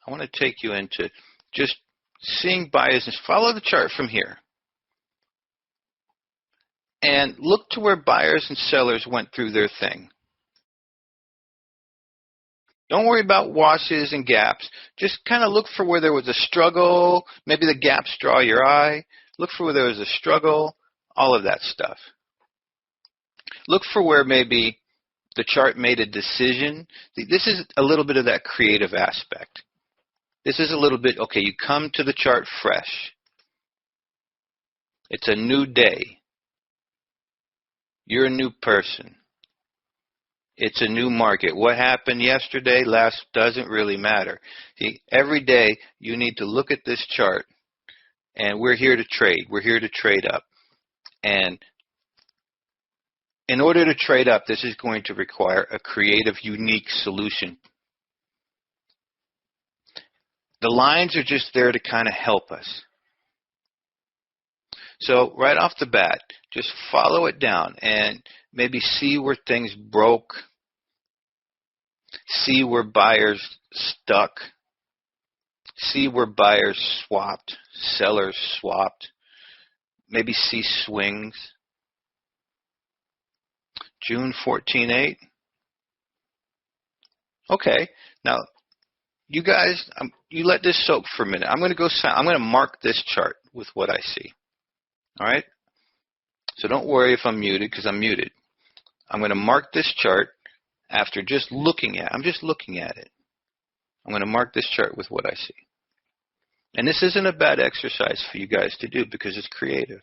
I want to take you into just seeing buyers and follow the chart from here. And look to where buyers and sellers went through their thing. Don't worry about washes and gaps. Just kind of look for where there was a struggle. Maybe the gaps draw your eye. Look for where there was a struggle, all of that stuff. Look for where maybe the chart made a decision. This is a little bit of that creative aspect. This is a little bit, okay, you come to the chart fresh. It's a new day. You're a new person. It's a new market. What happened yesterday, last, doesn't really matter. See, every day you need to look at this chart, and we're here to trade. We're here to trade up. And in order to trade up, this is going to require a creative, unique solution. The lines are just there to kind of help us. So right off the bat, just follow it down and maybe see where things broke, see where buyers stuck, see where buyers swapped, sellers swapped, maybe see swings. June 14.8. Okay, now you guys, you let this soak for a minute. I'm going to mark this chart with what I see. All right? So don't worry if I'm muted, because I'm muted. I'm going to mark this chart after just looking at it. I'm just looking at it. I'm going to mark this chart with what I see. And this isn't a bad exercise for you guys to do because it's creative.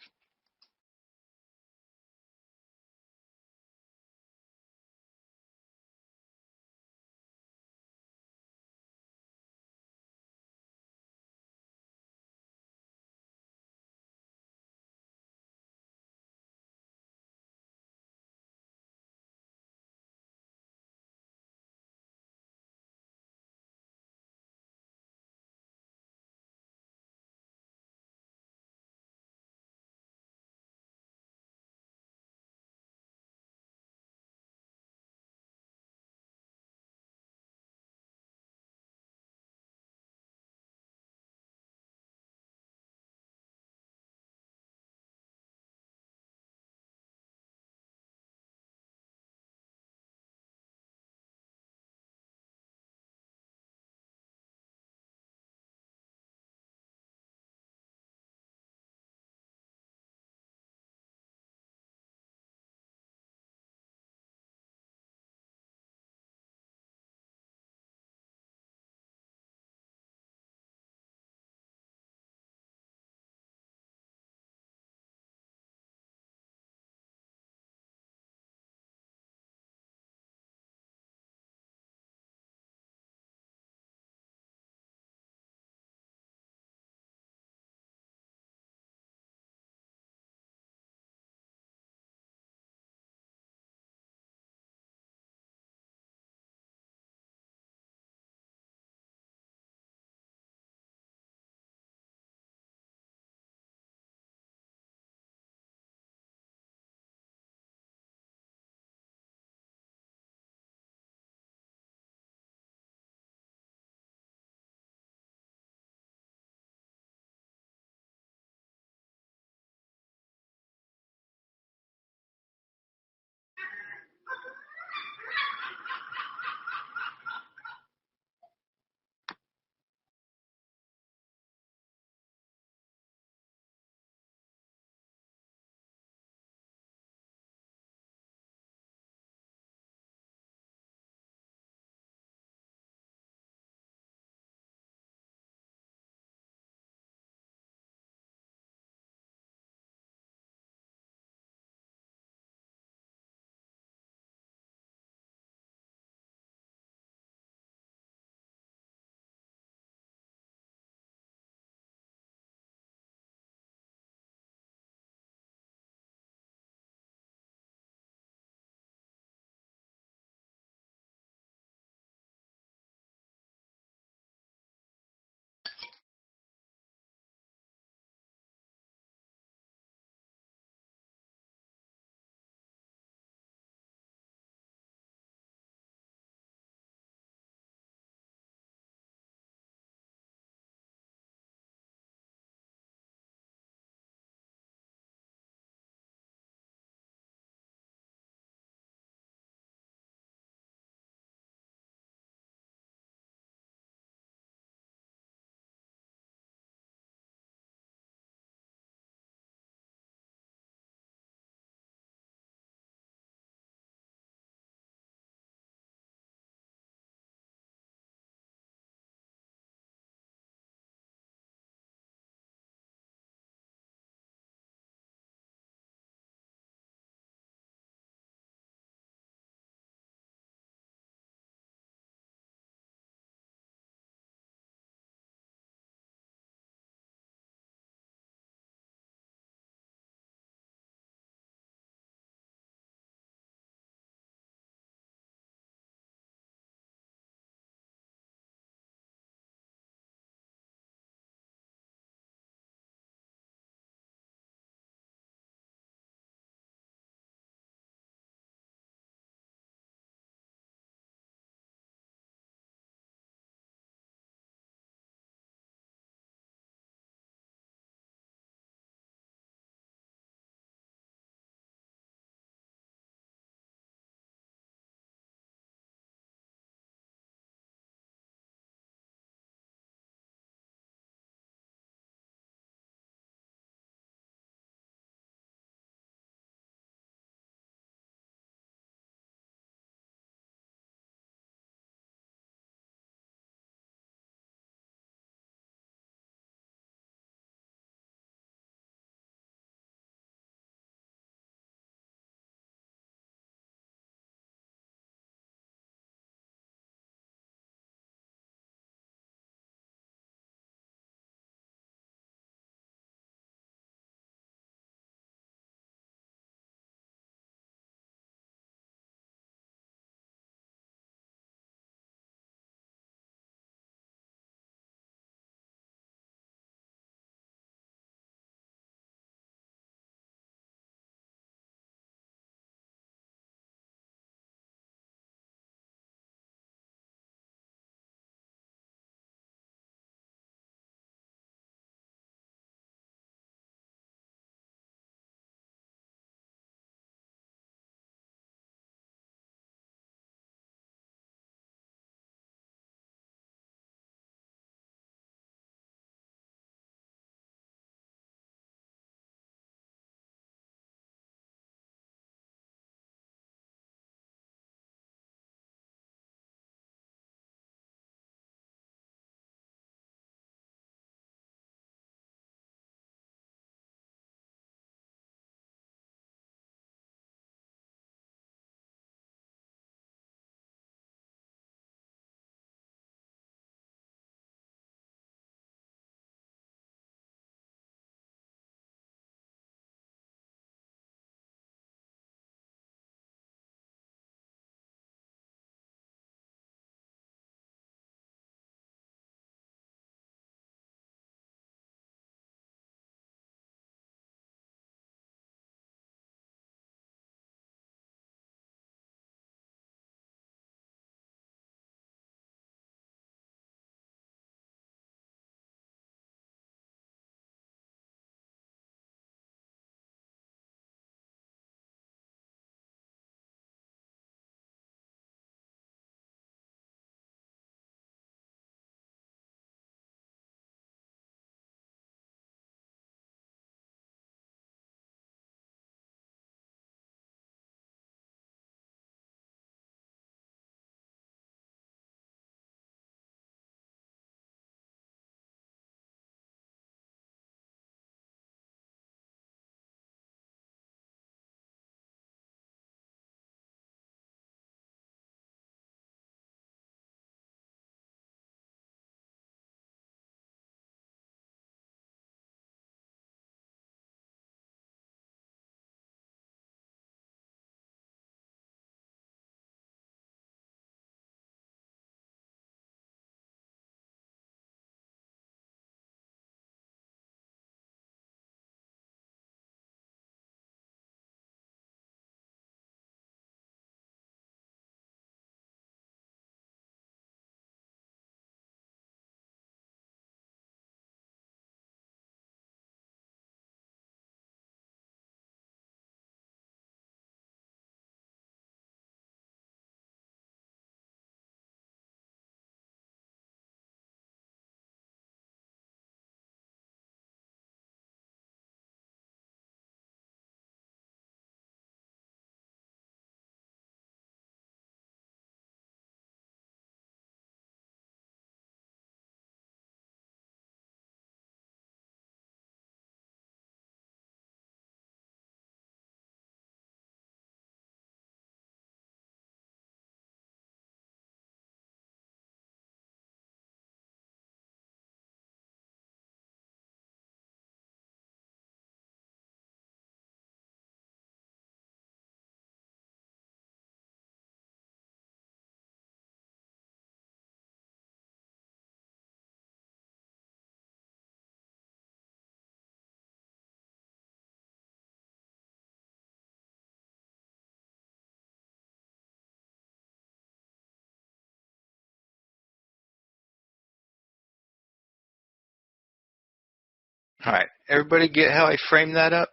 All right, everybody get how I framed that up?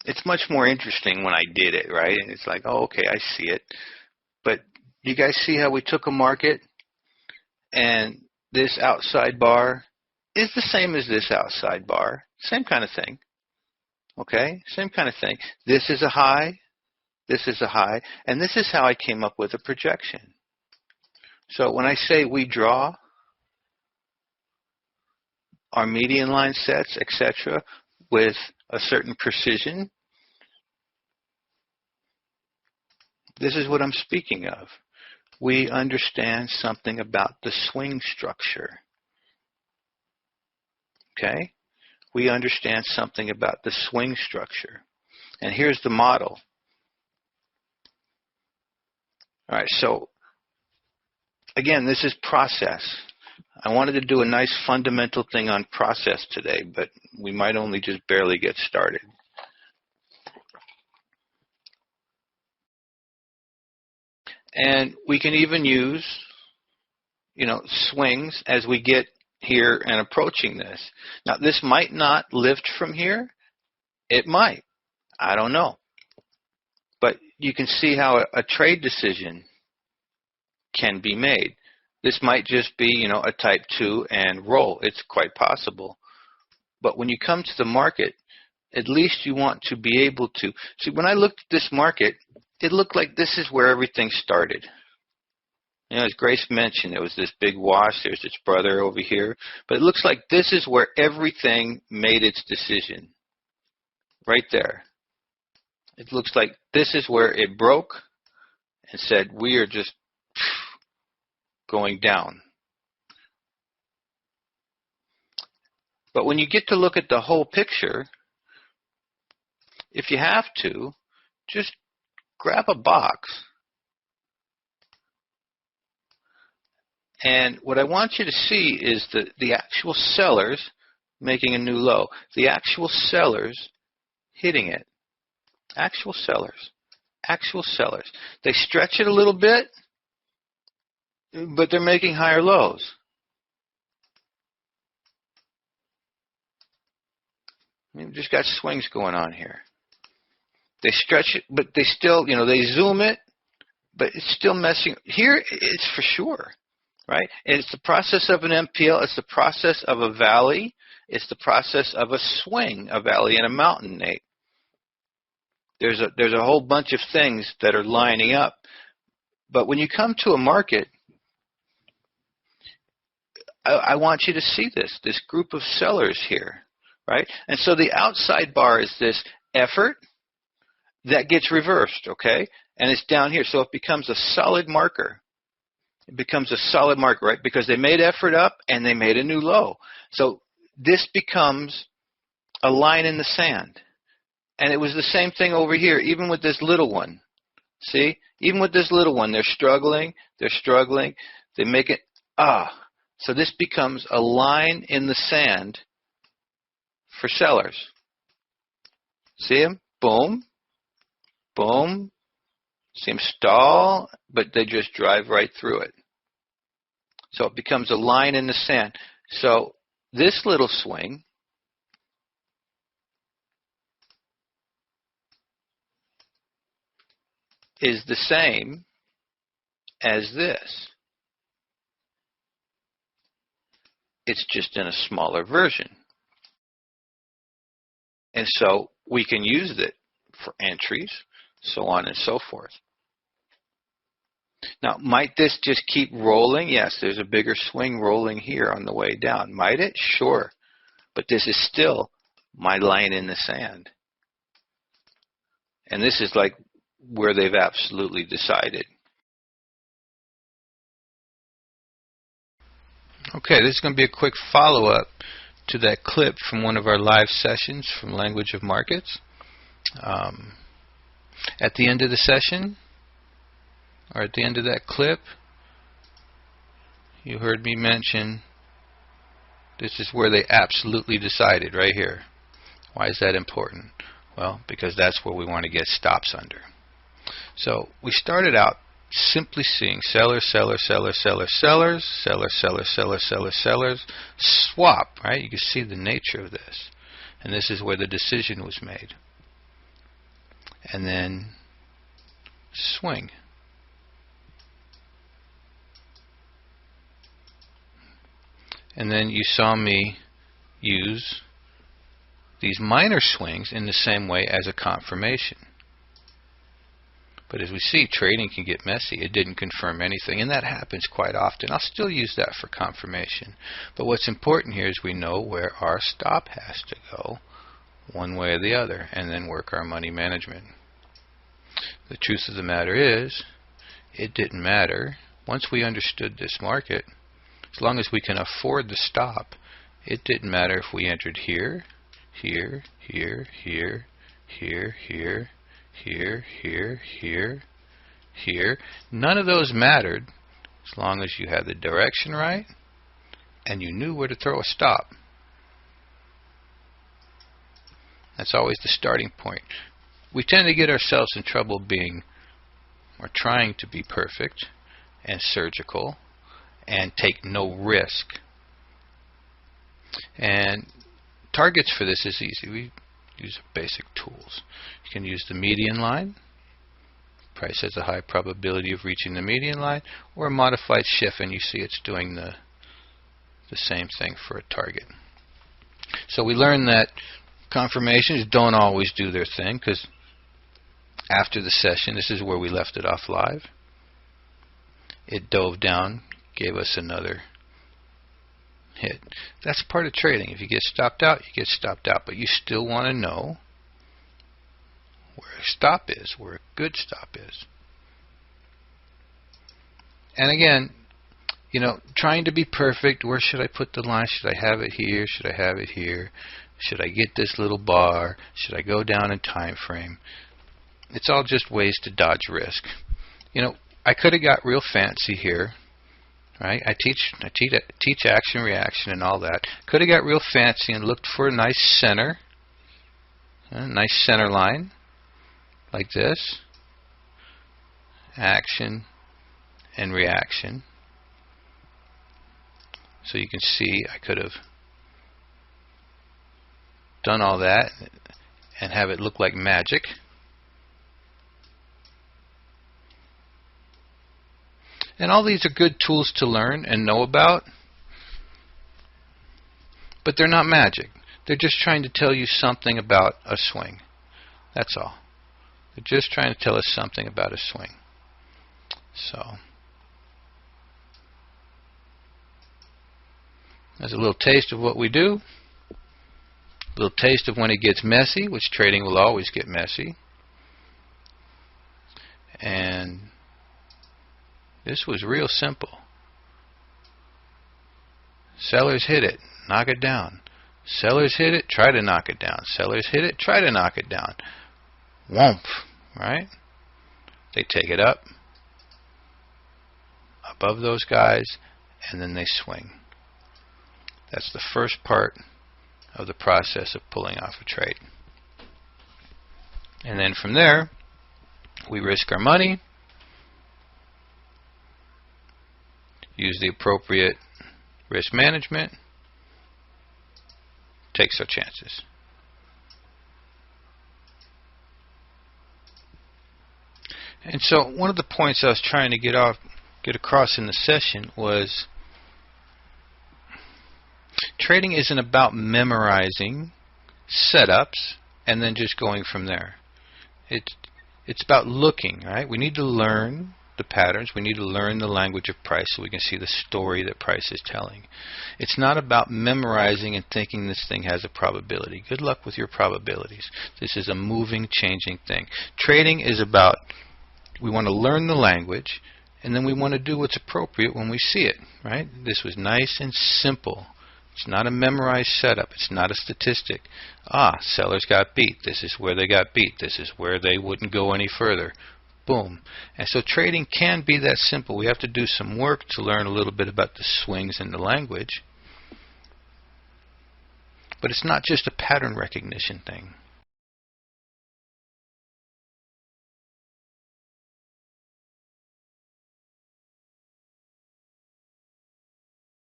It's much more interesting when I did it, right? And it's like, oh, okay, I see it. But you guys see how we took a market and this outside bar is the same as this outside bar. Same kind of thing. Okay? Same kind of thing. This is a high. This is a high. And this is how I came up with a projection. So when I say we draw our median line sets, etc., with a certain precision, this is what I'm speaking of. We understand something about the swing structure. Okay? We understand something about the swing structure. And here's the model. All right, so again, this is process. I wanted to do a nice fundamental thing on process today, but we might only just barely get started. And we can even use, swings as we get here and approaching this. Now, this might not lift from here. It might. I don't know. But you can see how a trade decision can be made. This might just be, a type 2 and roll. It's quite possible. But when you come to the market, at least you want to be able to. See, when I looked at this market, it looked like this is where everything started. As Grace mentioned, there was this big wash. There's its brother over here. But it looks like this is where everything made its decision. Right there. It looks like this is where it broke and said, we are just going down. But when you get to look at the whole picture, if you have to, just grab a box. And what I want you to see is the actual sellers making a new low. The actual sellers hitting it. Actual sellers. Actual sellers. They stretch it a little bit, but they're making higher lows. We've just got swings going on here. They stretch it, but they still, they zoom it, but it's still messing. Here, it's for sure, right? And it's the process of an MPL. It's the process of a valley. It's the process of a swing, a valley and a mountain, Nate. There's a whole bunch of things that are lining up. But when you come to a market, I want you to see this group of sellers here, right? And so the outside bar is this effort that gets reversed, okay? And it's down here. So it becomes a solid marker. It becomes a solid marker, right? Because they made effort up and they made a new low. So this becomes a line in the sand. And it was the same thing over here, even with this little one. See? Even with this little one, they're struggling. They make it, So this becomes a line in the sand for sellers. See them? Boom. Boom. See them stall, but they just drive right through it. So it becomes a line in the sand. So this little swing is the same as this. It's just in a smaller version. And so we can use it for entries, so on and so forth. Now, might this just keep rolling? Yes, there's a bigger swing rolling here on the way down. Might it? Sure. But this is still my line in the sand. And this is like where they've absolutely decided. Okay, this is going to be a quick follow-up to that clip from one of our live sessions from Language of Markets. At the end of the session, or at the end of that clip, you heard me mention this is where they absolutely decided, right here. Why is that important? Well, because that's where we want to get stops under. So we started out simply seeing sellers, sellers, sellers, sellers, sellers, sellers, sellers, sellers, sellers, sellers, swap, right? You can see the nature of this. And this is where the decision was made. And then swing. And then you saw me use these minor swings in the same way as a confirmation. But as we see, trading can get messy. It didn't confirm anything, and that happens quite often. I'll still use that for confirmation. But what's important here is we know where our stop has to go, one way or the other, and then work our money management. The truth of the matter is, it didn't matter. Once we understood this market, as long as we can afford the stop, it didn't matter if we entered here, here, here, here, here, here, here, here, here, here. None of those mattered as long as you had the direction right and you knew where to throw a stop. That's always the starting point. We tend to get ourselves in trouble being or trying to be perfect and surgical and take no risk. And targets for this is easy. We use basic tools. You can use the median line. Price has a high probability of reaching the median line, or a modified shift, and you see it's doing the same thing for a target. So we learned that confirmations don't always do their thing, because after the session, this is where we left it off live, it dove down, gave us another hit. That's part of trading. If you get stopped out, you get stopped out, but you still want to know where a stop is, where a good stop is. And again, you know, trying to be perfect, where should I put the line? Should I have it here? Should I have it here? Should I get this little bar? Should I go down in time frame? It's all just ways to dodge risk. You know, I could have got real fancy here. Right? I teach action, reaction, and all that. Could have got real fancy and looked for a nice center, a nice center line, like this. Action and reaction. So you can see I could have done all that and have it look like magic. And all these are good tools to learn and know about, but they're not magic. They're just trying to tell you something about a swing. That's all. They're just trying to tell us something about a swing. So, that's a little taste of what we do. A little taste of when it gets messy, which trading will always get messy. And this was real simple. Sellers hit it, knock it down. Sellers hit it, try to knock it down. Sellers hit it, try to knock it down. Whoomp, right? They take it up above those guys, and then they swing. That's the first part of the process of pulling off a trade. And then from there, we risk our money, use the appropriate risk management, takes our chances. And so one of the points I was trying to get across in the session was trading isn't about memorizing setups and then just going from there. It's about looking, right? We need to learn the patterns. We need to learn the language of price so we can see the story that price is telling. It's not about memorizing and thinking this thing has a probability. Good luck with your probabilities. This is a moving, changing thing. Trading is about, we want to learn the language, and then we want to do what's appropriate when we see it, right? This was nice and simple. It's not a memorized setup. It's not a statistic. Sellers got beat. This is where they got beat. This is where they wouldn't go any further. Boom. And so trading can be that simple. We have to do some work to learn a little bit about the swings in the language. But it's not just a pattern recognition thing.